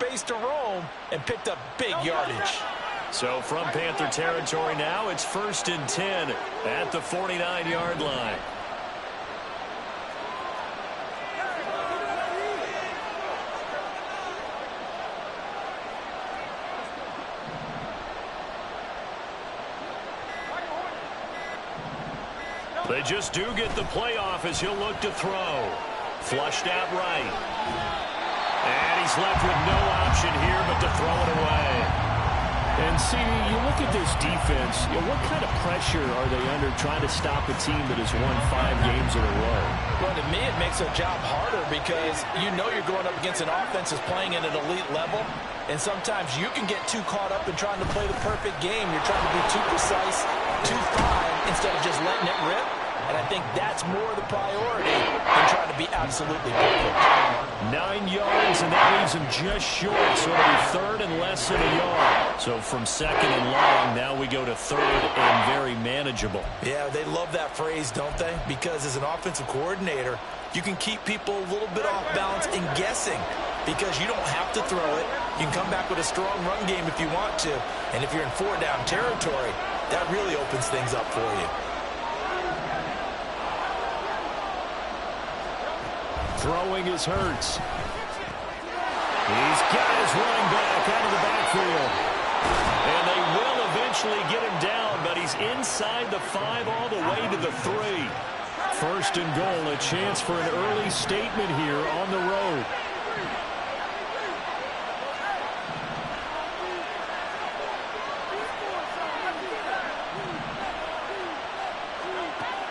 space to roam and picked up big yardage. So from Panther territory now, it's 1st and 10 at the 49-yard line. They just do get the playoff as he'll look to throw. Flushed out right. And he's left with no option here but to throw it away. And, CD, you look at this defense, what kind of pressure are they under trying to stop a team that has won 5 games in a row? Well, to me, it makes their job harder because you know you're going up against an offense that's playing at an elite level, and sometimes you can get too caught up in trying to play the perfect game. You're trying to be too precise, too fine, instead of just letting it rip. And I think that's more the priority than trying to be absolutely perfect. 9 yards, and that leaves him just short. So it'll be 3rd and less than a yard. So from 2nd and long, now we go to 3rd and very manageable. Yeah, they love that phrase, don't they? Because as an offensive coordinator, you can keep people a little bit off balance and guessing because you don't have to throw it. You can come back with a strong run game if you want to. And if you're in 4-down territory, that really opens things up for you. Throwing is Hurts. He's got his running back out of the backfield. And they will eventually get him down, but he's inside the 5 all the way to the 3. 1st and goal, a chance for an early statement here on the road.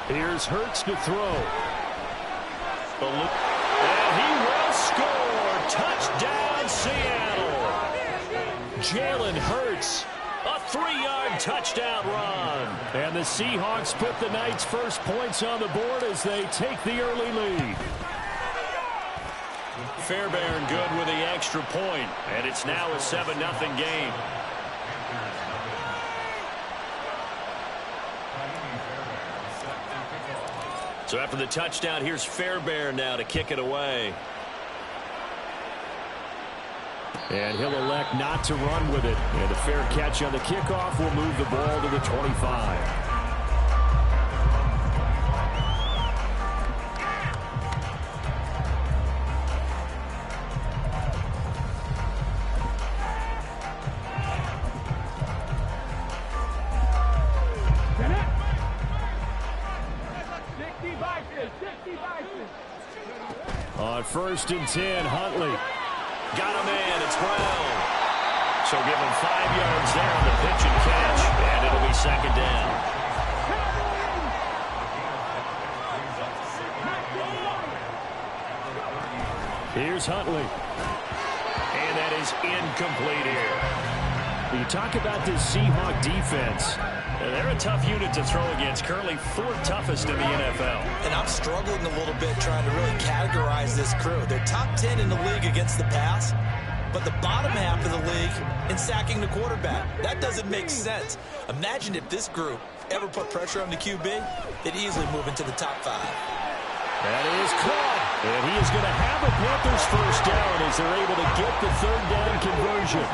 Here's Hurts to throw. And he will score. Touchdown, Seattle. Jalen Hurts. A 3-yard touchdown run. And the Seahawks put the Knights' first points on the board as they take the early lead. Fairbairn good with the extra point. And it's now a 7-0 game. So after the touchdown, here's Fairbairn now to kick it away. And he'll elect not to run with it. And a fair catch on the kickoff will move the ball to the 25. On 1st and 10, Huntley. Got him in. It's Brown. So give him 5 yards there on the pitch and catch. And it'll be 2nd down. Here's Huntley. And that is incomplete here. You talk about this Seahawk defense. They're a tough unit to throw against, currently 4th toughest in the NFL. And I'm struggling a little bit trying to really categorize this crew. They're top 10 in the league against the pass, but the bottom half of the league in sacking the quarterback. That doesn't make sense. Imagine if this group ever put pressure on the QB, they'd easily move into the top 5. That is caught. And he is going to have a Panthers first down as they're able to get the 3rd down conversion.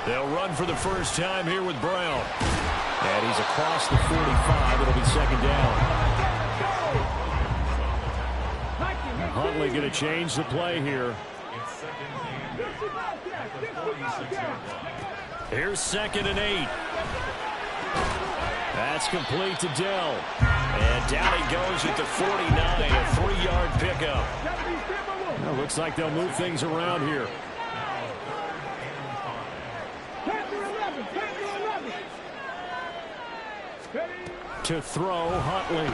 They'll run for the first time here with Brown. And he's across the 45. It'll be 2nd down. Huntley going to change the play here. Here's 2nd and 8. That's complete to Dell. And down he goes at the 49, a 3-yard pickup. Well, looks like they'll move things around here. To throw, Huntley.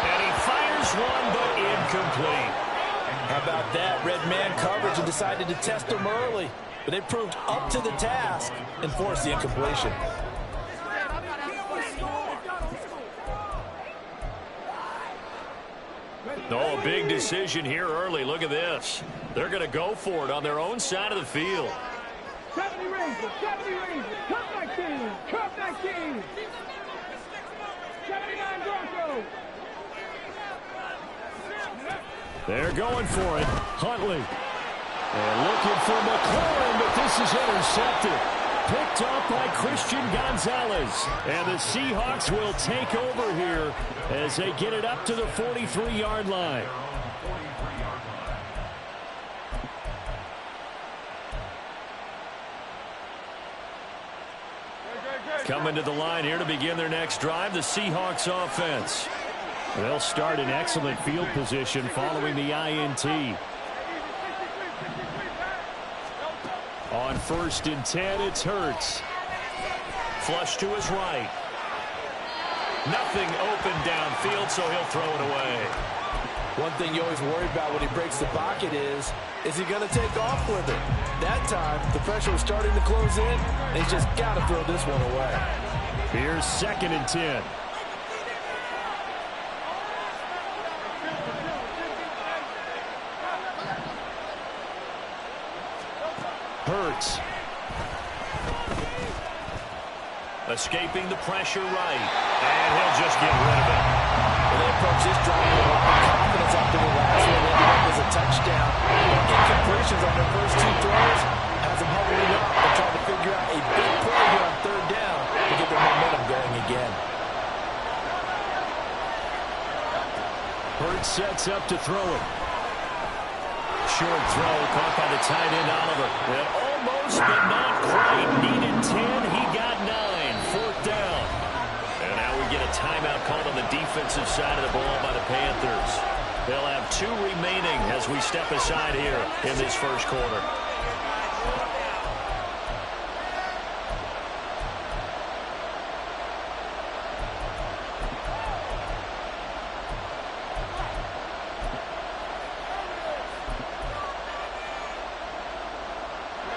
And he fires one, but incomplete. How about that? Red man coverage and decided to test him early. But they proved up to the task and forced the incompletion. Oh, a big decision here early. Look at this. They're going to go for it on their own side of the field. 70 Rangers, 70 Rangers, cut that king, 79 Broncos. They're going for it. Huntley. And looking for McLaurin, but this is intercepted. Picked off by Christian Gonzalez. And the Seahawks will take over here as they get it up to the 43-yard line. Coming to the line here to begin their next drive, the Seahawks offense. They'll start in excellent field position following the INT. On 1st and 10, it's Hurts. Flush to his right. Nothing open downfield, so he'll throw it away. One thing you always worry about when he breaks the pocket is he going to take off with it? That time, the pressure was starting to close in, and he's just got to throw this one away. Here's 2nd and 10. Hurts. Escaping the pressure right. And he'll just get rid of it. Well, they approach this drive with a lot of confidence after the last one. They ended up as a touchdown. Incompletions on their first 2 throws has them hovering up and trying to figure out a big play here on 3rd down to get their momentum going again. Hurts sets up to throw it. Short throw caught by the tight end Oliver. And almost but not quite. Needed 10. He got 9. 4th down. And now we get a timeout called on the defensive side of the ball by the Panthers. They'll have 2 remaining as we step aside here in this first quarter.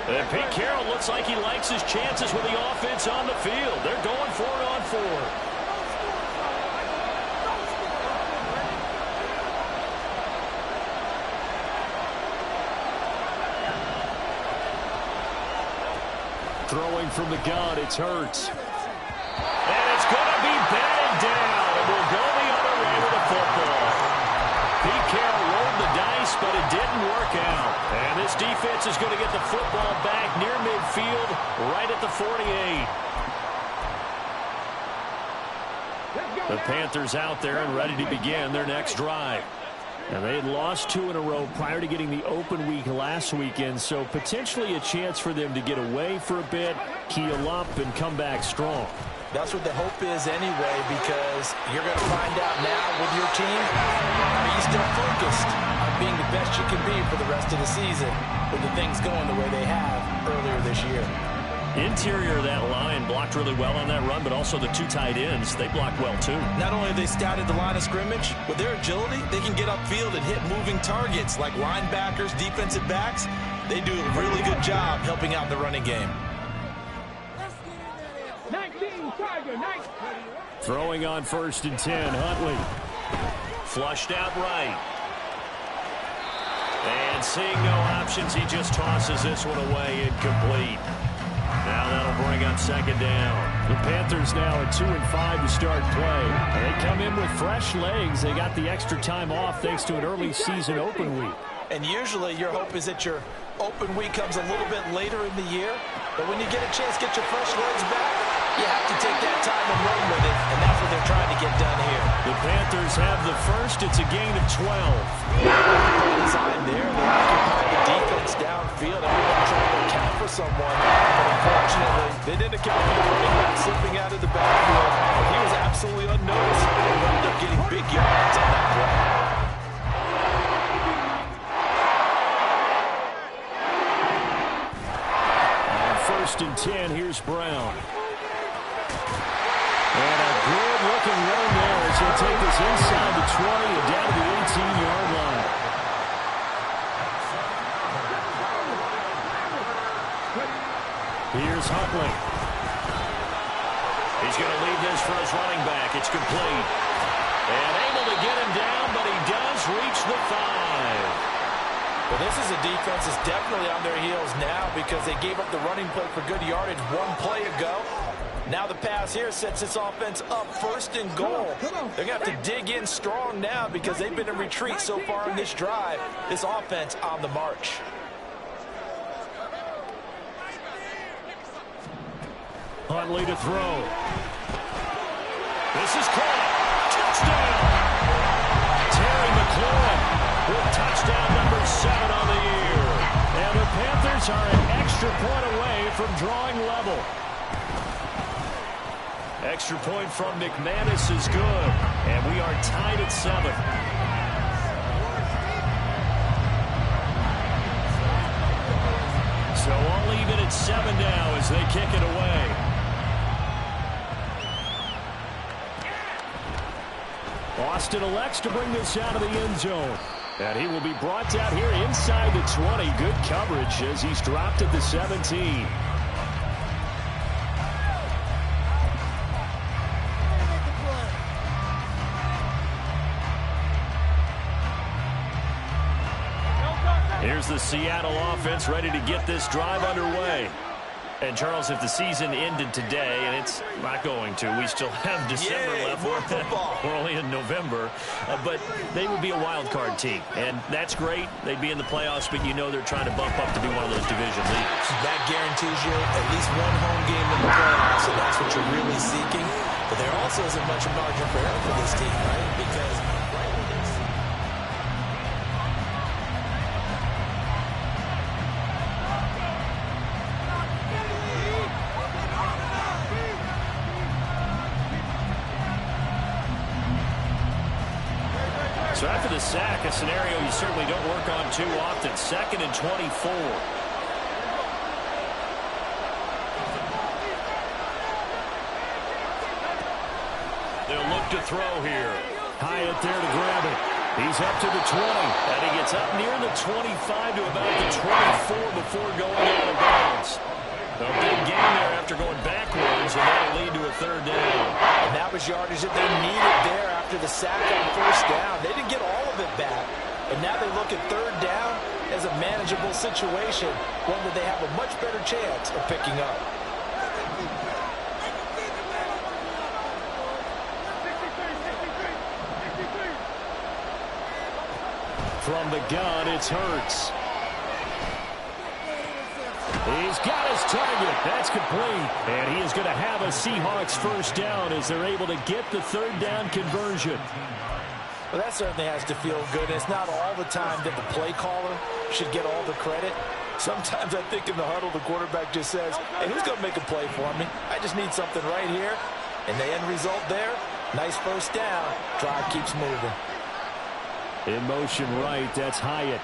And Pete Carroll looks like he likes his chances with the offense on the field. They're going for it on 4th. Throwing from the gun, it's Hurts. And it's going to be batted down. And we'll go the other way with the football. Pete Carroll rolled the dice, but it didn't work out. And this defense is going to get the football back near midfield, right at the 48. The Panthers out there and ready to begin their next drive. And they had lost 2 in a row prior to getting the open week last weekend, so potentially a chance for them to get away for a bit, keel up, and come back strong. That's what the hope is anyway, because you're going to find out now with your team, are you still focused on being the best you can be for the rest of the season with the things going the way they have earlier this year. Interior of that line blocked really well on that run, but also the 2 tight ends, they blocked well too. Not only have they scouted the line of scrimmage, with their agility, they can get upfield and hit moving targets like linebackers, defensive backs. They do a really good job helping out in the running game. 19, Tiger, 19. Throwing on 1st and 10, Huntley. Flushed out right. And seeing no options, he just tosses this one away, incomplete. Now that'll bring up 2nd down. The Panthers now at 2 and 5 to start play. They come in with fresh legs. They got the extra time off thanks to an early season open week. And usually your hope is that your open week comes a little bit later in the year. But when you get a chance to get your fresh legs back, you have to take that time and run with it. And that's what they're trying to get done here. The Panthers have the first. It's a gain of 12. Inside there, they occupy the defense downfield. Everyone trying to account for someone. But unfortunately, they didn't account for the running back slipping out of the backfield. He was absolutely unnoticed. They ended up getting big yards on that play. 1st and 10, here's Brown. And a good-looking run there as he'll take this inside the 20 and down to the 18-yard line. Here's Huntley. He's going to leave this for his running back. It's complete. And able to get him down, but he does reach the 5. Well, this is a defense that's definitely on their heels now because they gave up the running play for good yardage 1 play ago. Now the pass here sets this offense up 1st and goal. They're going to have to dig in strong now because they've been in retreat so far in this drive. This offense on the march. Huntley to throw. This is caught. Touchdown. Terry McLaurin with touchdown number 7 on the year. And the Panthers are an extra point away from drawing level. Extra point from McManus is good. And we are tied at 7. So all even at 7 now as they kick it away. Austin elects to bring this out of the end zone. And he will be brought down here inside the 20. Good coverage as he's dropped at the 17. Here's the Seattle offense ready to get this drive underway. And, Charles, if the season ended today, and it's not going to, we still have December left. More football. We're only in November. But they would be a wild card team. And that's great. They'd be in the playoffs, but you know they're trying to bump up to be one of those division leaders. That guarantees you at least one home game in the playoffs, so that's what you're really seeking. But there also isn't much margin for error for this team, right? Because so after the sack, a scenario you certainly don't work on too often. 2nd and 24. They'll look to throw here. Hyatt there to grab it. He's up to the 20. And he gets up near the 25 to about the 24 before going out of bounds. A big gain there after going backwards, and that'll lead to a 3rd down. And that was yardage that they needed there after the sack on 1st down. They didn't get all of it back. And now they look at 3rd down as a manageable situation, one that they have a much better chance of picking up. From the gun, it's Hurts. He's got his target. That's complete. And he is going to have a Seahawks 1st down as they're able to get the 3rd down conversion. Well, that certainly has to feel good. It's not all the time that the play caller should get all the credit. Sometimes I think in the huddle, the quarterback just says, hey, who's going to make a play for me? I just need something right here. And the end result there, nice 1st down. Drive keeps moving. In motion right, that's Hyatt.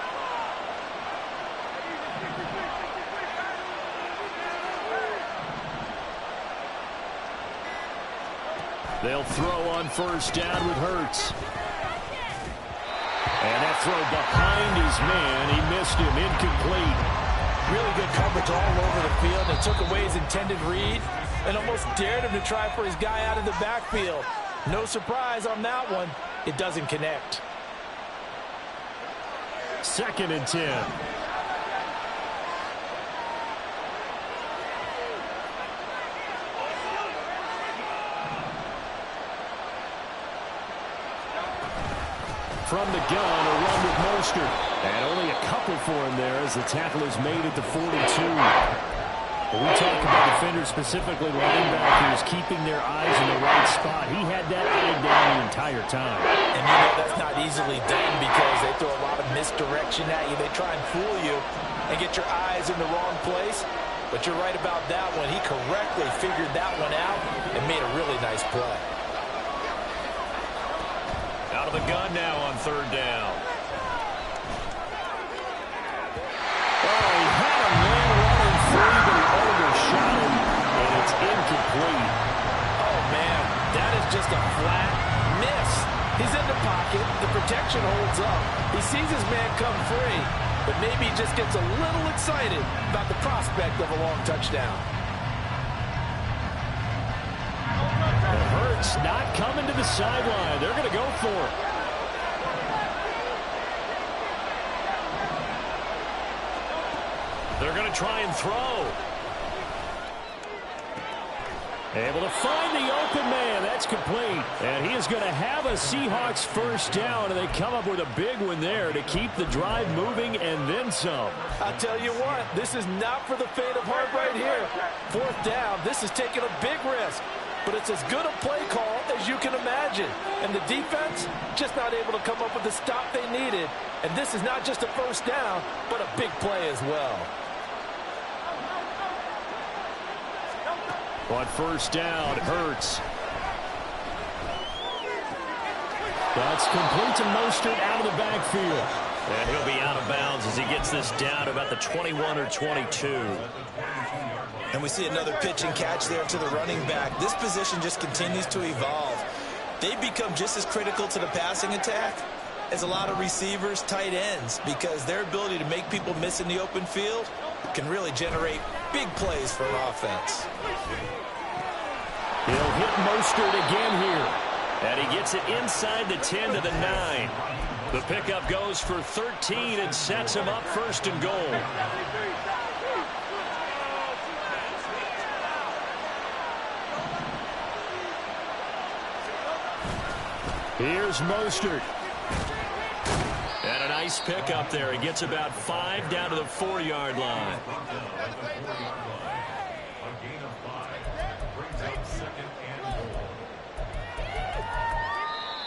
They'll throw on 1st down with Hurts. And that throw behind his man. He missed him. Incomplete. Really good coverage all over the field. They took away his intended read and almost dared him to try for his guy out of the backfield. No surprise on that one. It doesn't connect. 2nd and 10. From the gun, a run with Mostert. And only a couple for him there as the tackle is made at the 42. When we talk about defenders, specifically linebackers, keeping their eyes in the right spot, he had that eye down the entire time. And you know that's not easily done because they throw a lot of misdirection at you. They try and fool you and get your eyes in the wrong place. But you're right about that one. He correctly figured that one out and made a really nice play. Out of the gun now on 3rd down. Oh, he had a man running free, but he overshot him, and it's incomplete. Oh, man, that is just a flat miss. He's in the pocket. The protection holds up. He sees his man come free, but maybe he just gets a little excited about the prospect of a long touchdown. Hurts not coming to the sideline. They're going to go for it. They're going to try and throw. Able to find the open man. That's complete. And he is going to have a Seahawks first down, and they come up with a big one there to keep the drive moving and then some. I'll tell you what, this is not for the faint of heart right here. Fourth down, this is taking a big risk. But it's as good a play call as you can imagine. And the defense just not able to come up with the stop they needed. And this is not just a first down, but a big play as well. On first down, Hurts. That's complete to Mostert out of the backfield. And he'll be out of bounds as he gets this down to about the 21 or 22. And we see another pitch and catch there to the running back. This position just continues to evolve. They become just as critical to the passing attack as a lot of receivers, tight ends, because their ability to make people miss in the open field can really generate big plays for an offense. He'll hit Mostert again here. And he gets it inside the 10 to the 9. The pickup goes for 13 and sets him up first and goal. Here's Mostert. And a nice pickup there. He gets about 5 down to the 4-yard line.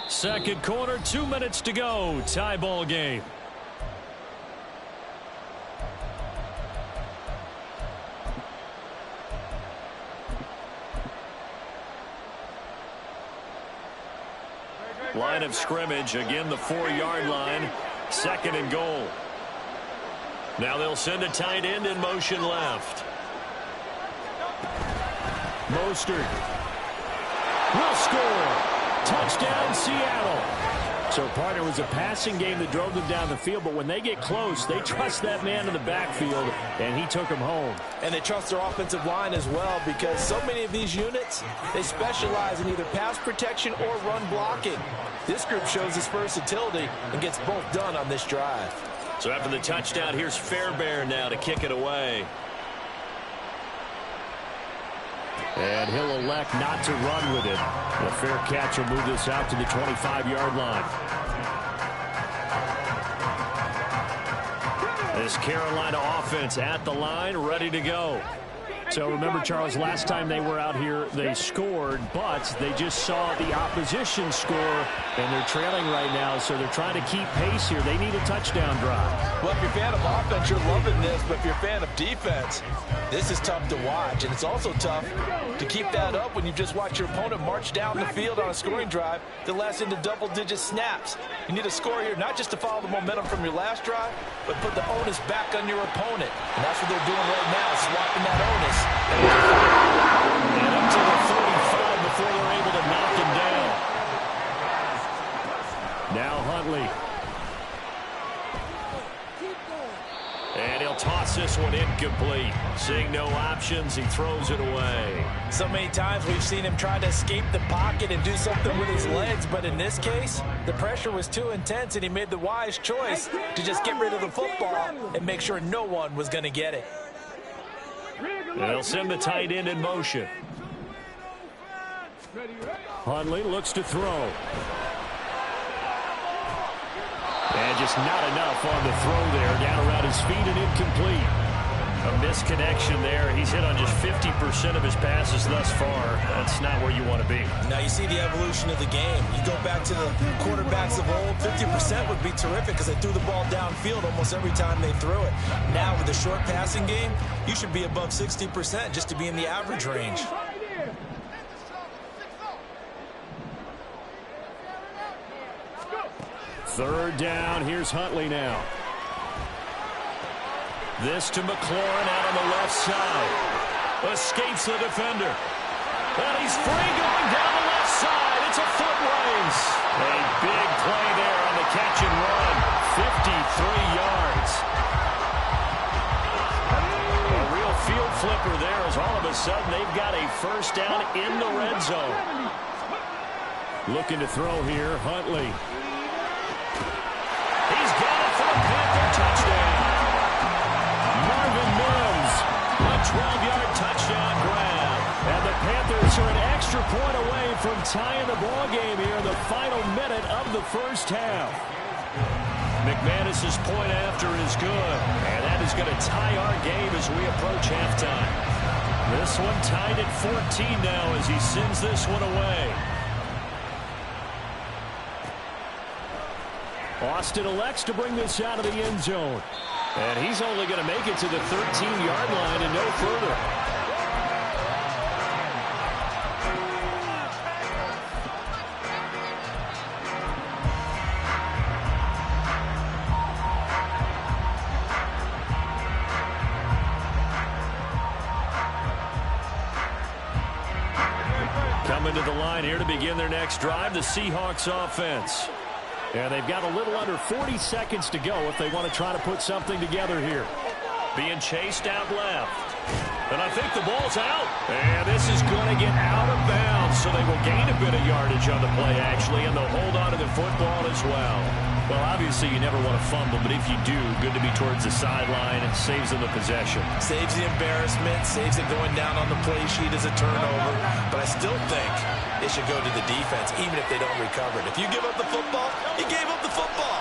Second quarter, 2 minutes to go. Tie ball game. Line of scrimmage, again the 4-yard line, second and goal. Now they'll send a tight end in motion left. Mostert will score. Touchdown, Seattle. So, partner, it was a passing game that drove them down the field, but when they get close, they trust that man in the backfield, and he took them home. And they trust their offensive line as well, because so many of these units, they specialize in either pass protection or run blocking. This group shows its versatility and gets both done on this drive. So after the touchdown, here's Fairbairn now to kick it away. And he'll elect not to run with it. A fair catch will move this out to the 25-yard line. This Carolina offense at the line, ready to go. So remember, Charles, last time they were out here, they scored, but they just saw the opposition score, and they're trailing right now, so they're trying to keep pace here. They need a touchdown drive. Well, if you're a fan of offense, you're loving this, but if you're a fan of defense, this is tough to watch, and it's also tough to keep that up when you just watch your opponent march down the field on a scoring drive that lasts into double-digit snaps. You need a score here, not just to follow the momentum from your last drive, but put the onus back on your opponent. And that's what they're doing right now, swapping that onus. And up to the 35 before they're able to knock him down. Now Huntley. And he'll toss this one incomplete. Seeing no options, he throws it away. So many times we've seen him try to escape the pocket and do something with his legs, but in this case, the pressure was too intense and he made the wise choice to just get rid of the football and make sure no one was going to get it. They'll send the tight end in motion. Huntley looks to throw. And just not enough on the throw there. Down around his feet and incomplete. A misconnection there. He's hit on just 50% of his passes thus far. That's not where you want to be. Now you see the evolution of the game. You go back to the quarterbacks of old, 50% would be terrific because they threw the ball downfield almost every time they threw it. Now with the short passing game, you should be above 60% just to be in the average range. Third down. Here's Huntley now. This to McLaurin out on the left side. Escapes the defender. And he's free going down the left side. It's a foot race. A big play there on the catch and run. 53 yards. A real field flipper there as all of a sudden they've got a first down in the red zone. Looking to throw here, Huntley. He's got it for a Panther touchdown. Marvin Mims, a 12-yard touchdown grab. And the Panthers are tying the ball game here in the final minute of the first half. McManus's point after is good, and that is going to tie our game as we approach halftime. This one tied at 14 now as he sends this one away. Austin elects to bring this out of the end zone. And he's only going to make it to the 13-yard line and no further. Coming to the line here to begin their next drive, the Seahawks offense. And they've got a little under 40 seconds to go if they want to try to put something together here. Being chased out left. And I think the ball's out. And this is going to get out of bounds, so they will gain a bit of yardage on the play, actually, and they'll hold on to the football as well. Well, obviously, you never want to fumble, but if you do, good to be towards the sideline. It saves them the possession. Saves the embarrassment, saves it going down on the play sheet as a turnover. But I still think it should go to the defense, even if they don't recover it. If you give up the football, you gave up the football.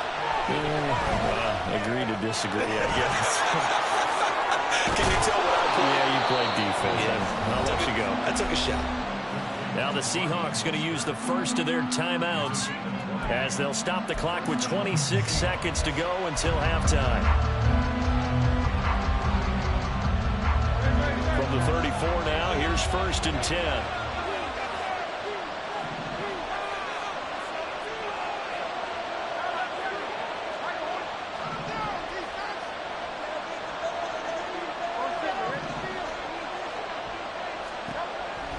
Agree to disagree, I guess. Can you tell what I played? Yeah, you played defense. Yeah. I'll let you go. I took a shot. Now the Seahawks going to use the first of their timeouts as they'll stop the clock with 26 seconds to go until halftime. From the 34 now, here's 1st and 10.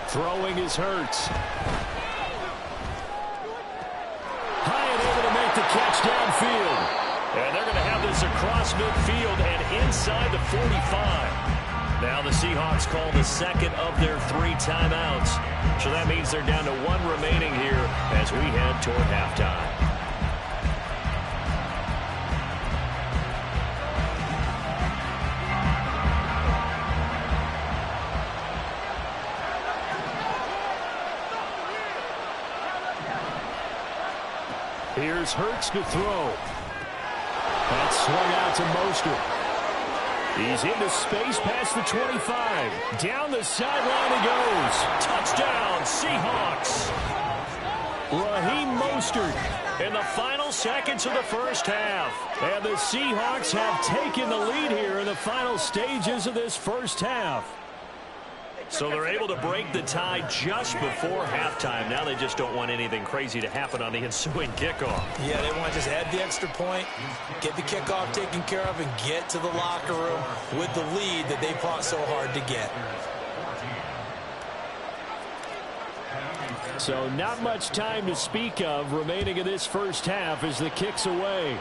Throwing is Hurts. High and able to make the catch downfield. And they're going to have this across midfield and inside the 45. Now the Seahawks call the second of their 3 timeouts. So that means they're down to 1 remaining here as we head toward halftime. Here's Hurts to throw. That's swung out to Mostert. He's into space past the 25. Down the sideline he goes. Touchdown, Seahawks. Raheem Mostert. In the final seconds of the first half. And the Seahawks have taken the lead here in the final stages of this first half. So they're able to break the tie just before halftime. Now they just don't want anything crazy to happen on the ensuing kickoff. Yeah, they want to just add the extra point, get the kickoff taken care of, and get to the locker room with the lead that they fought so hard to get. So not much time to speak of remaining in this first half as the kick's away.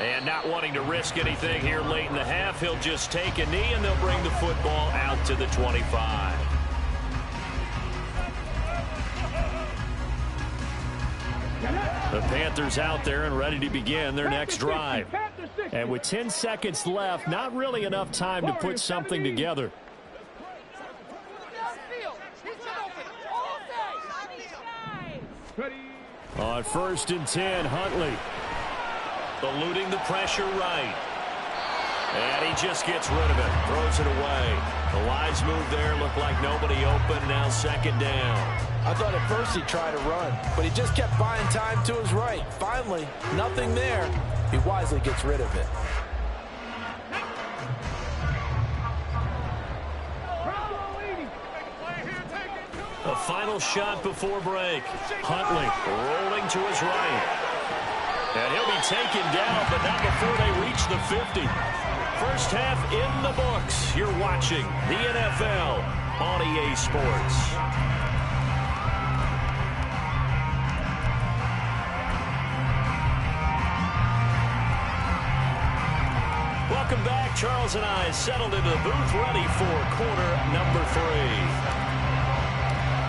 And not wanting to risk anything here late in the half, he'll just take a knee and they'll bring the football out to the 25. The Panthers out there and ready to begin their next drive. And with 10 seconds left, not really enough time to put something together. On 1st and 10, Huntley. Eluding the pressure right. And he just gets rid of it. Throws it away. The wise move there. Looked like nobody open. Now 2nd down. I thought at first he'd try to run, but he just kept buying time to his right. Finally, nothing there. He wisely gets rid of it. A final shot before break. Huntley rolling to his right. And he'll be taken down, but not before they reach the 50. First half in the books. You're watching the NFL on EA Sports. Welcome back. Charles and I settled into the booth ready for quarter number 3.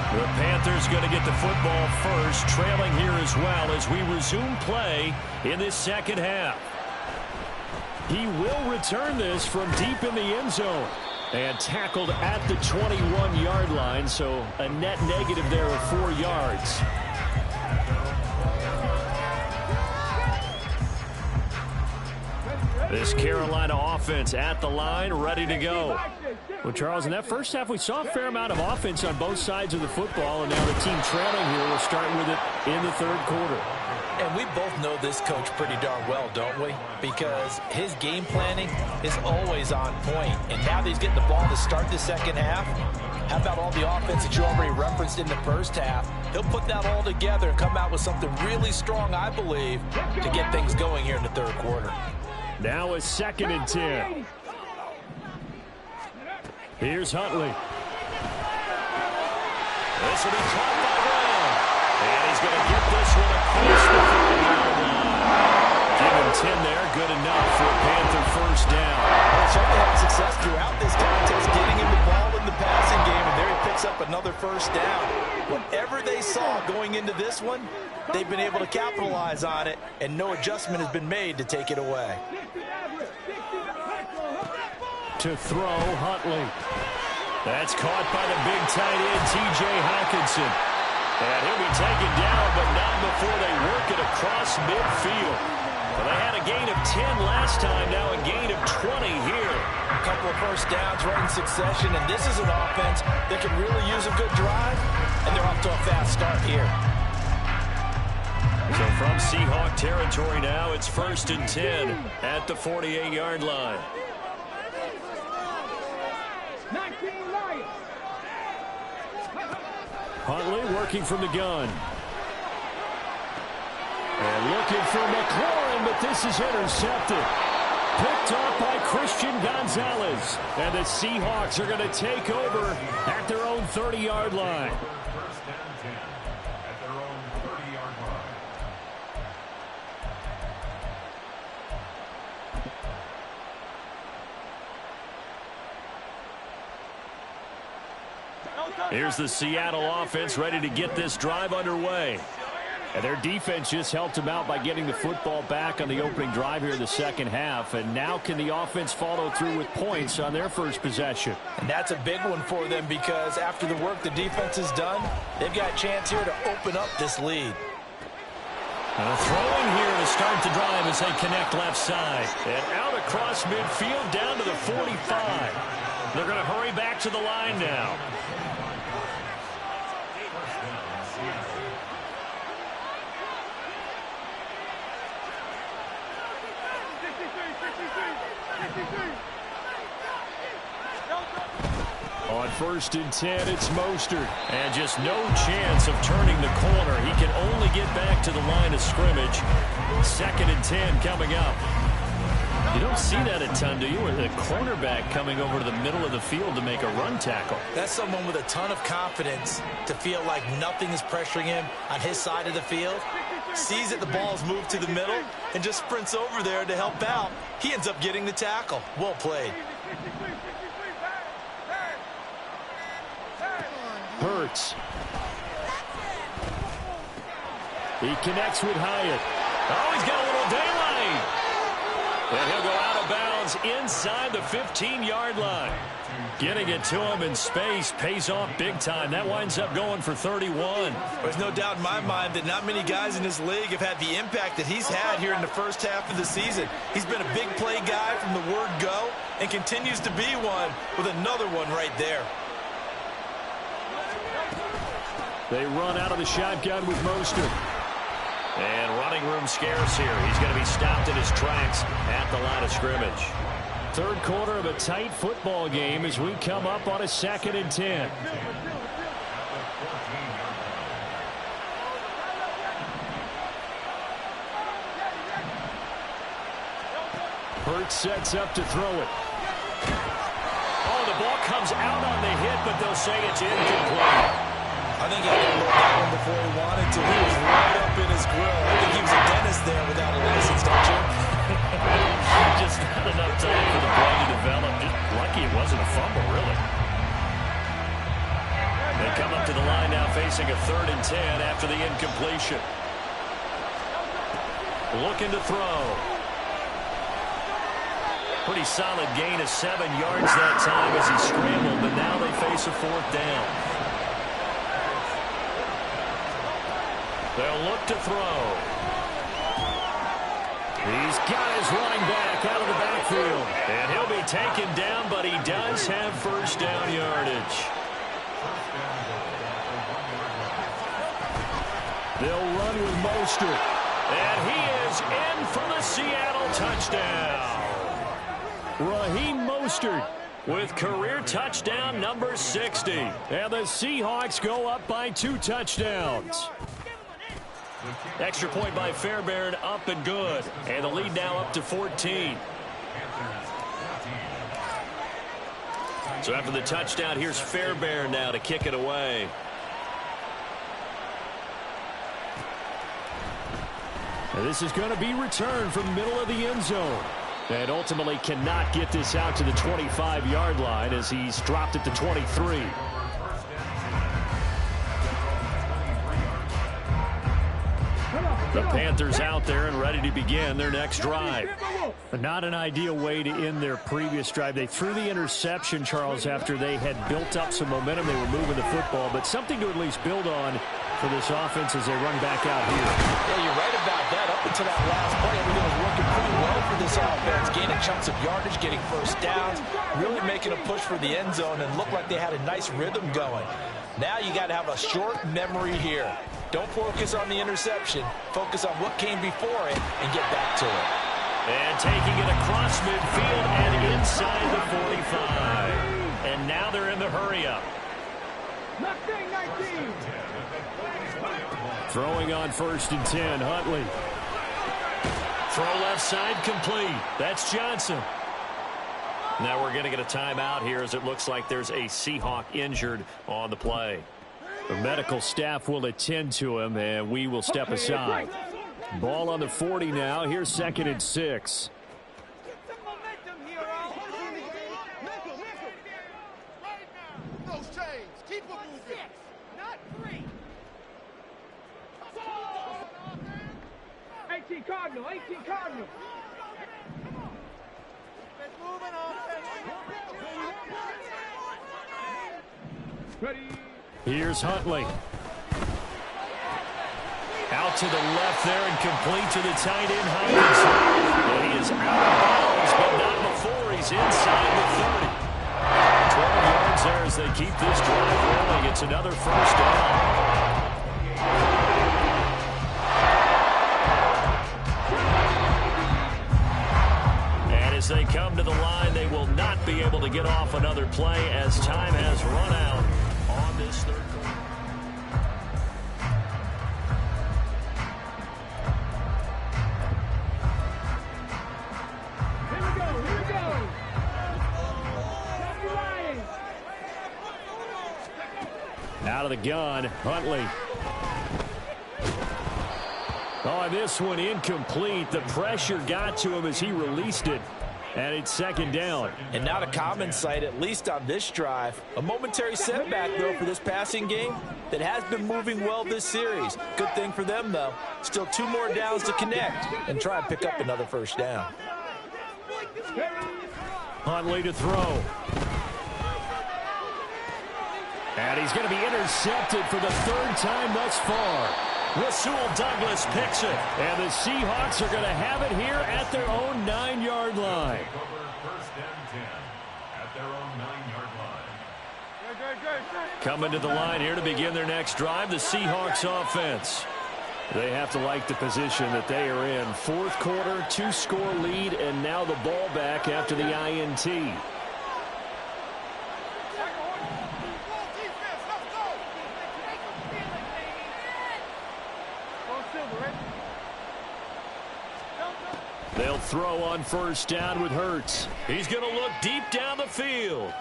The Panthers going to get the football first, trailing here as well as we resume play in this second half. He will return this from deep in the end zone. And tackled at the 21-yard line, so a net negative there of 4 yards. This Carolina offense at the line, ready to go. Well, Charles, in that first half, we saw a fair amount of offense on both sides of the football, and now the team trailing here will start with it in the third quarter. And we both know this coach pretty darn well, don't we? Because his game planning is always on point. And now that he's getting the ball to start the second half, how about all the offense that you already referenced in the first half? He'll put that all together and come out with something really strong, I believe, to get things going here in the third quarter. Now a 2nd and 10. Here's Huntley. This will be caught by Brown. And he's going to get this one across the 40-yard line. Give him 10 there. Good enough for a Panther first down. Well, certainly had success throughout this contest, getting him the ball in the passing game, and there he picks up another first down. Whatever they saw going into this one, they've been able to capitalize on it, and no adjustment has been made to take it away. To throw, Huntley. That's caught by the big tight end, T.J. Hockenson. And he'll be taken down, but not before they work it across midfield. Well, they had a gain of 10 last time, now a gain of 20 here. A couple of first downs right in succession, and this is an offense that can really use a good drive, and they're off to a fast start here. So from Seahawk territory now, it's 1st and 10 at the 48-yard line. 19 Lions. Huntley working from the gun. And looking for McLaurin, but this is intercepted. Picked off by Christian Gonzalez. And the Seahawks are going to take over at their own 30-yard line. Here's the Seattle offense ready to get this drive underway. And their defense just helped them out by getting the football back on the opening drive here in the second half. And now can the offense follow through with points on their first possession? And that's a big one for them because after the work the defense has done, they've got a chance here to open up this lead. Throwing here to start the drive as they connect left side. And out across midfield down to the 45. They're going to hurry back to the line now. On 1st and 10, it's Mostert. And just no chance of turning the corner. He can only get back to the line of scrimmage. 2nd and 10 coming up. You don't see that a ton, do you? With a cornerback coming over to the middle of the field to make a run tackle. That's someone with a ton of confidence to feel like nothing is pressuring him on his side of the field. Sees that the ball's moved to the middle and just sprints over there to help out. He ends up getting the tackle. Well played. Hurts. He connects with Hyatt. Oh, he's got a little daylight. And he'll go out of bounds inside the 15-yard line. Getting it to him in space pays off big time. That winds up going for 31. There's no doubt in my mind that not many guys in this league have had the impact that he's had here in the first half of the season. He's been a big play guy from the word go and continues to be one with another one right there. They run out of the shotgun with Mostert. And running room scarce here. He's going to be stopped in his tracks at the line of scrimmage. Third quarter of a tight football game as we come up on a 2nd and 10. Hurts sets up to throw it. Oh, the ball comes out on the hit, but they'll say it's incomplete. I think he had to look that one before he wanted to. He was right up in his grill. I think he was a dentist there without a license, don't you? Just not enough time for the play to develop. Just lucky it wasn't a fumble, really. They come up to the line now facing a 3rd and 10 after the incompletion. Looking to throw. Pretty solid gain of 7 yards that time as he scrambled, but now they face a 4th down. They'll look to throw. He's got his running back out of the backfield. And he'll be taken down, but he does have 1st down yardage. They'll run with Mostert. And he is in for the Seattle touchdown. Raheem Mostert with career touchdown number 60. And the Seahawks go up by 2 touchdowns. Extra point by Fairbairn, up and good. And the lead now up to 14. So after the touchdown, here's Fairbairn now to kick it away. And this is going to be returned from the middle of the end zone. And ultimately cannot get this out to the 25-yard line as he's dropped it to 23. The Panthers out there and ready to begin their next drive. But not an ideal way to end their previous drive. They threw the interception, Charles, after they had built up some momentum. They were moving the football, but something to at least build on for this offense as they run back out here. Yeah, you're right about that. Up until that last play, everything was working pretty well for this offense. Gaining chunks of yardage, getting 1st downs, really making a push for the end zone, and looked like they had a nice rhythm going. Now you got to have a short memory here. Don't focus on the interception. Focus on what came before it and get back to it. And taking it across midfield and inside the 45. And now they're in the hurry-up. Throwing on 1st and 10, Huntley. Throw left side complete. That's Johnson. Now we're going to get a timeout here as it looks like there's a Seahawk injured on the play. The medical staff will attend to him, and we will step aside. Ball on the 40 now. Here's 2nd and 6. Those chains, keep them moving. Not 3. 18 Cardinal, 18 Cardinal. Let's move it on. Ready. Here's Huntley. Out to the left there and complete to the tight end, Hines. And he is out of bounds, but not before he's inside the 30. 12 yards there as they keep this drive rolling. It's another 1st down. And as they come to the line, they will not be able to get off another play as time has run out on this 3rd quarter. Out of the gun, Huntley. Oh, this one incomplete. The pressure got to him as he released it. And it's 2nd down. And not a common sight, at least on this drive. A momentary setback, though, for this passing game that has been moving well this series. Good thing for them, though. Still 2 more downs to connect and try and pick up another 1st down. Huntley to throw. And he's going to be intercepted for the 3rd time thus far. Rasul Douglas picks it. And the Seahawks are going to have it here at their own 9-yard line. Coming to the line here to begin their next drive, the Seahawks offense. They have to like the position that they are in. 4th quarter, 2-score lead, and now the ball back after the INT. They'll throw on 1st down with Hurts. He's going to look deep down the field.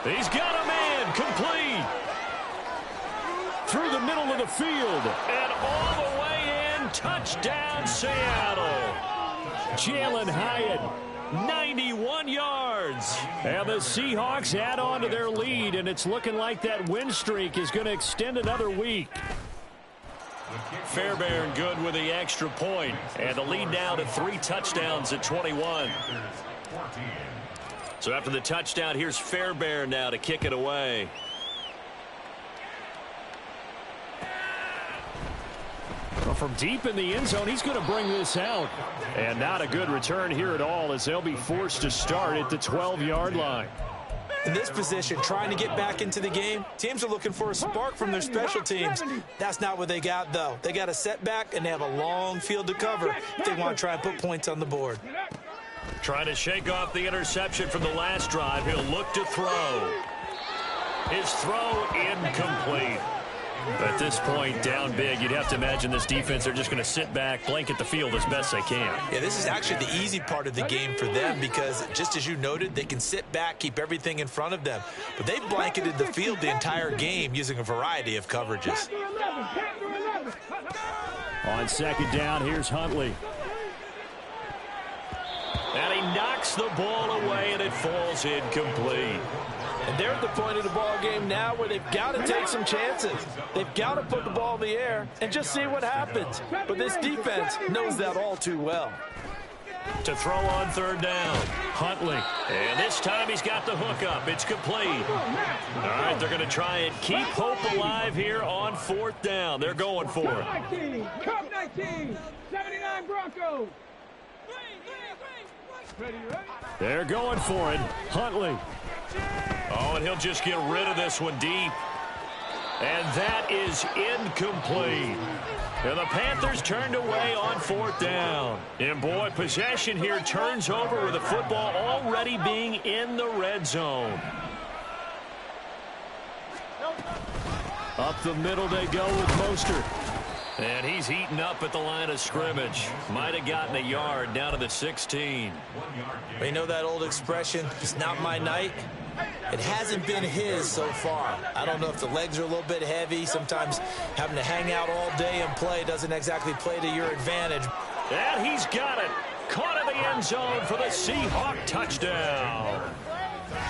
He's got a man complete. Through the middle of the field. And all the way in, touchdown Seattle. Jalen Hyatt, 91 yards. And the Seahawks add on to their lead, and it's looking like that win streak is going to extend another week. Fairbairn good with the extra point. And the lead now to 3 touchdowns at 21. So after the touchdown, here's Fairbairn now to kick it away. Well, from deep in the end zone, he's going to bring this out. And not a good return here at all, as they'll be forced to start at the 12-yard line. In this position, trying to get back into the game, teams are looking for a spark from their special teams. That's not what they got, though. They got a setback, and they have a long field to cover if they want to try and put points on the board. Trying to shake off the interception from the last drive. He'll look to throw. His throw incomplete. At this point, down big, you'd have to imagine this defense, they're just going to sit back, blanket the field as best they can. Yeah, this is actually the easy part of the game for them because, just as you noted, they can sit back, keep everything in front of them. But they've blanketed the field the entire game using a variety of coverages. On second down, here's Huntley. And he knocks the ball away, and it falls incomplete. And they're at the point of the ball game now where they've got to take some chances. They've got to put the ball in the air and just see what happens. But this defense knows that all too well. To throw on third down, Huntley. And this time he's got the hook up. It's complete. All right, they're going to try and keep hope alive here on fourth down. They're going for it. Cup 19, 79 Broncos. They're going for it. Huntley. Oh, and he'll just get rid of this one deep. And that is incomplete. And the Panthers turned away on fourth down. And, boy, possession here turns over with the football already being in the red zone. Up the middle they go with Mostert. And he's heating up at the line of scrimmage. Might have gotten a yard down to the 16. You know that old expression, it's not my night? It hasn't been his so far. I don't know if the legs are a little bit heavy. Sometimes having to hang out all day and play doesn't exactly play to your advantage. And he's got it. Caught in the end zone for the Seahawk touchdown.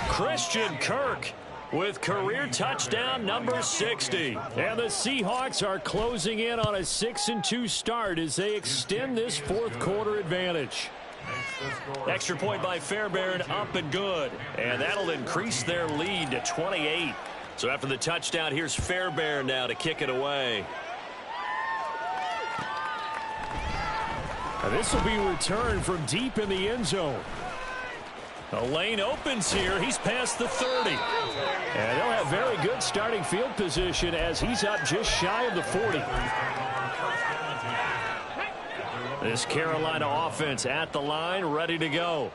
Christian Kirk with career touchdown number 60. And the Seahawks are closing in on a 6-2 start as they extend this fourth quarter advantage. Extra point by Fairbairn, up and good. And that'll increase their lead to 28. So after the touchdown, here's Fairbairn now to kick it away. And this will be returned from deep in the end zone. The lane opens here. He's past the 30. And they'll have very good starting field position as he's up just shy of the 40. This Carolina offense at the line, ready to go.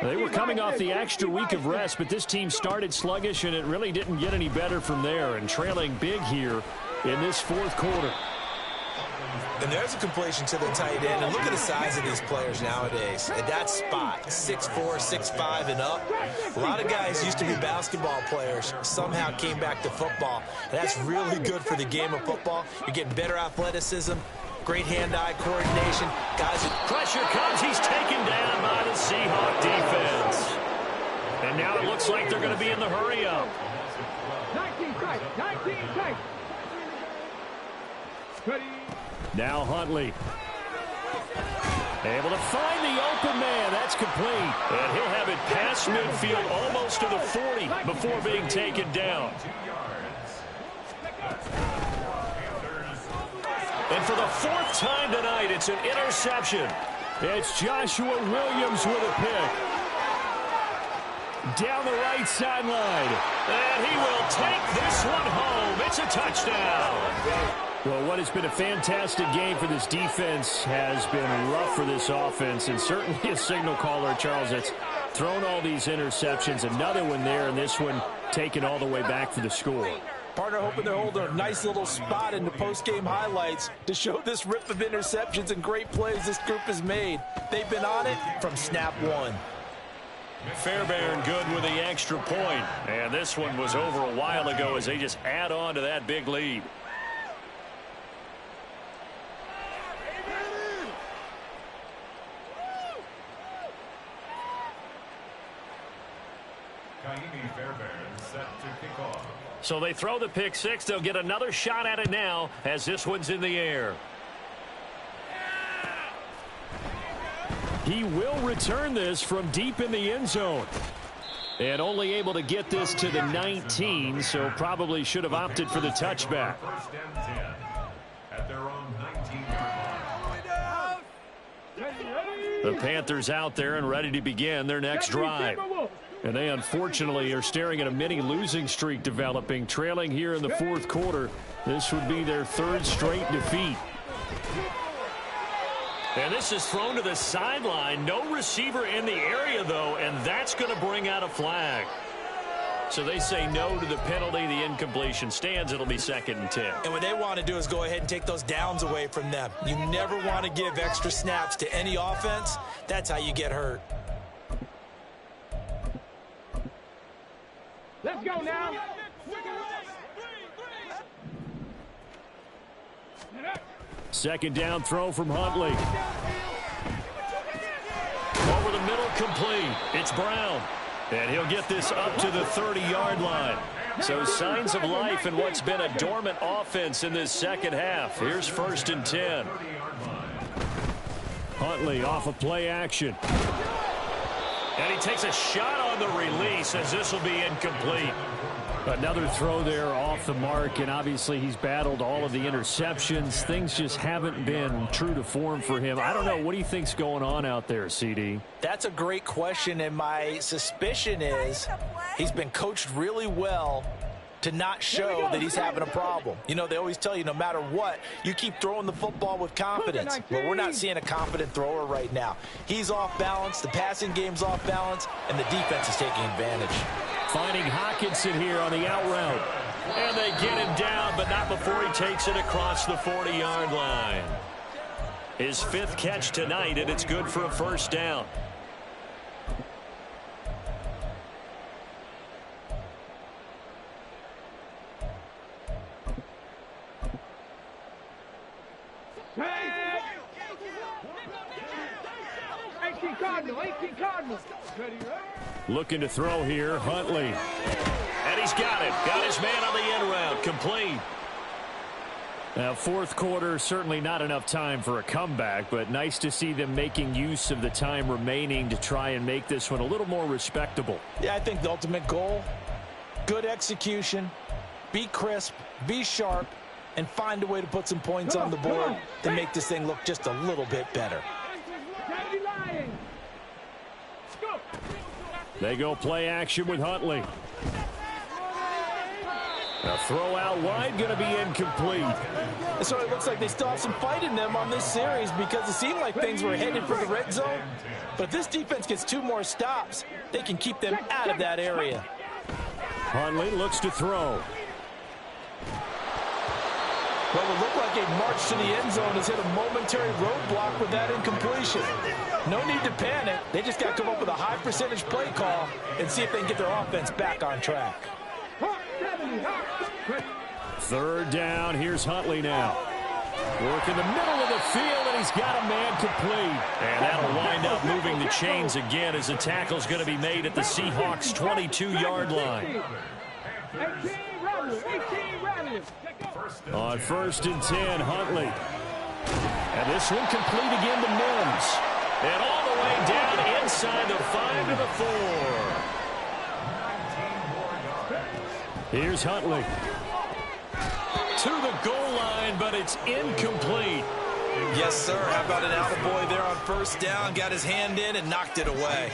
They were coming off the extra week of rest, but this team started sluggish, and it really didn't get any better from there, and trailing big here in this fourth quarter. And there's a completion to the tight end. And look at the size of these players nowadays. At that spot, 6'4", 6'5", and up. A lot of guys used to be basketball players, somehow came back to football. And that's really good for the game of football. You're getting better athleticism, great hand-eye coordination. Guys, pressure comes. He's taken down by the Seahawk defense. And now it looks like they're going to be in the hurry-up. 19 tight, 19 tight. Ready. Now Huntley. Able to find the open man. That's complete. And he'll have it past midfield almost to the 40 before being taken down. And for the fourth time tonight, it's an interception. It's Joshua Williams with a pick. Down the right sideline. And he will take this one home. It's a touchdown. Well, what has been a fantastic game for this defense has been rough for this offense, and certainly a signal caller, Charles, that's thrown all these interceptions. Another one there, and this one taken all the way back for the score. Partner hoping they're holding a nice little spot in the post-game highlights to show this rip of interceptions and great plays this group has made. They've been on it from snap one. Fairbairn good with the extra point. And this one was over a while ago as they just add on to that big lead. So they throw the pick six. They'll get another shot at it now as this one's in the air. He will return this from deep in the end zone. And only able to get this to the 19, so probably should have opted for the touchback. First and 10 at their own 19-yard line. The Panthers out there and ready to begin their next drive. And they unfortunately are staring at a mini losing streak developing, trailing here in the fourth quarter. This would be their third straight defeat. And this is thrown to the sideline. No receiver in the area, though, and that's going to bring out a flag. So they say no to the penalty. The incompletion stands. It'll be 2nd and 10. And what they want to do is go ahead and take those downs away from them. You never want to give extra snaps to any offense. That's how you get hurt. Let's go now. Second down throw from Huntley. Over the middle, complete. It's Brown. And he'll get this up to the 30-yard line. So signs of life in what's been a dormant offense in this second half. Here's 1st and 10. Huntley off of play action. And he takes a shot on the release as this will be incomplete. Another throw there off the mark, and obviously he's battled all of the interceptions. Things just haven't been true to form for him. I don't know. What do you think's going on out there, CD? That's a great question, and my suspicion is he's been coached really well to not show that he's having a problem. You know, they always tell you no matter what, you keep throwing the football with confidence. But we're not seeing a confident thrower right now. He's off balance, the passing game's off balance, and the defense is taking advantage. Finding Hockenson here on the out route. And they get him down, but not before he takes it across the 40-yard line. His 5th catch tonight, and it's good for a 1st down. Looking to throw here, Huntley. And he's got it. Got his man on the end route. Complete. Now, fourth quarter, certainly not enough time for a comeback, but nice to see them making use of the time remaining to try and make this one a little more respectable. Yeah, I think the ultimate goal, good execution, be crisp, be sharp, and find a way to put some points on the board to make this thing look just a little bit better. They go play action with Huntley. A throw out wide, going to be incomplete. So it looks like they still have some fight in them on this series because it seemed like things were headed for the red zone. But if this defense gets 2 more stops, they can keep them out of that area. Huntley looks to throw. What would look like a march to the end zone has hit a momentary roadblock with that incompletion. No need to panic. They just got to come up with a high percentage play call and see if they can get their offense back on track. 3rd down. Here's Huntley now. Work in the middle of the field, and he's got a man complete. And that'll wind up moving the chains again as the tackle's going to be made at the Seahawks' 22-yard line. On 1st and 10, Huntley. And this one complete again to Mims. And all the way down inside the 5 to the 4. Here's Huntley. To the goal line, but it's incomplete. Yes, sir. How about an attaboy there on 1st down? Got his hand in and knocked it away.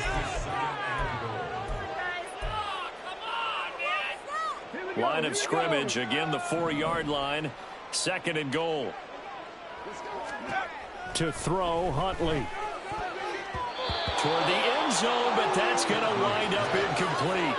Line of scrimmage, again the 4-yard line. 2nd and goal. To throw, Huntley. Toward the end zone, but that's going to wind up incomplete.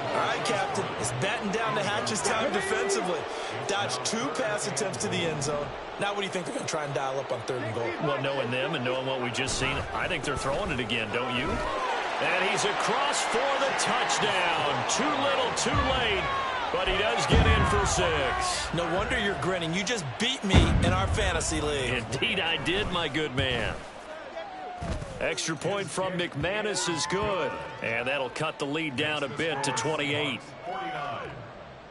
All right, Captain. It's batting down the hatches time defensively. Dodged 2 pass attempts to the end zone. Now what do you think they're going to try and dial up on 3rd and goal? Well, knowing them and knowing what we just seen, I think they're throwing it again, don't you? And he's across for the touchdown. Too little, too late. But he does get in for 6. No wonder you're grinning. You just beat me in our fantasy league. Indeed I did, my good man. Extra point from McManus is good. And that'll cut the lead down a bit to 28. 49.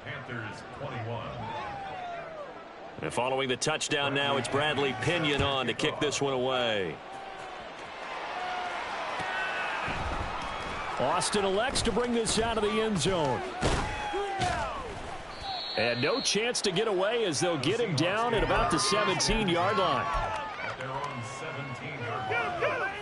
Panthers 21. And following the touchdown now, it's Bradley Pinion on to kick this one away. Austin elects to bring this out of the end zone. And no chance to get away as they'll get him down at about the 17-yard line. At their own 17-yard line.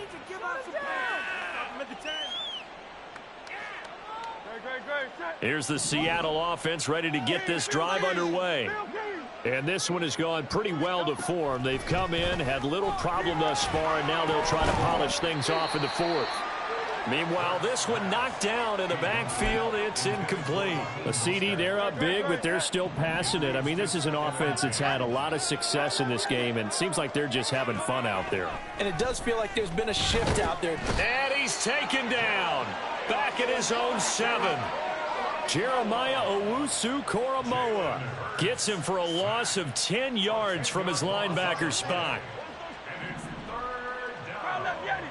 Here's the Seattle offense ready to get this drive underway. And this one has gone pretty well to form. They've come in, had little problem thus far, and now they'll try to polish things off in the fourth. Meanwhile, this one knocked down in the backfield. It's incomplete. A CD, they're up big, but they're still passing it. I mean, this is an offense that's had a lot of success in this game, and it seems like they're just having fun out there. And it does feel like there's been a shift out there. And he's taken down. Back at his own 7. Jeremiah Owusu-Koramoah gets him for a loss of 10 yards from his linebacker spot. And it's 3rd down.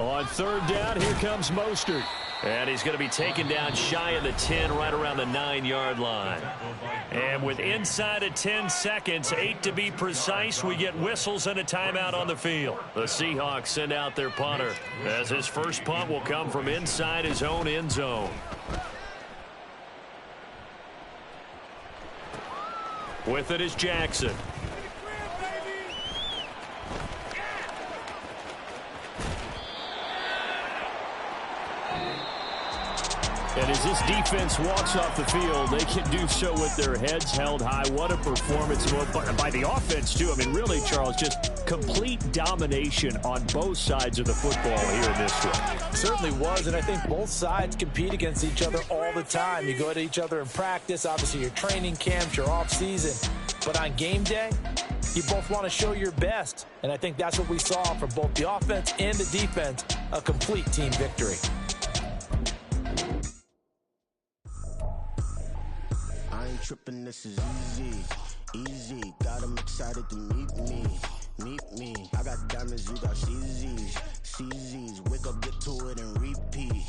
On 3rd down, here comes Mostert. And he's going to be taken down shy of the 10, right around the 9-yard line. And with inside of 10 seconds, 8 to be precise, we get whistles and a timeout on the field. The Seahawks send out their punter, as his first punt will come from inside his own end zone. With it is Jackson. And as this defense walks off the field, they can do so with their heads held high. What a performance by the offense, too. I mean, really, Charles, just complete domination on both sides of the football here in this one. Certainly was, and I think both sides compete against each other all the time. You go to each other in practice, obviously your training camps, your off-season. But on game day, you both want to show your best. And I think that's what we saw from both the offense and the defense, a complete team victory. Tripping, this is easy, got them excited to meet me, I got diamonds, you got CZs, wake up, get to it and repeat,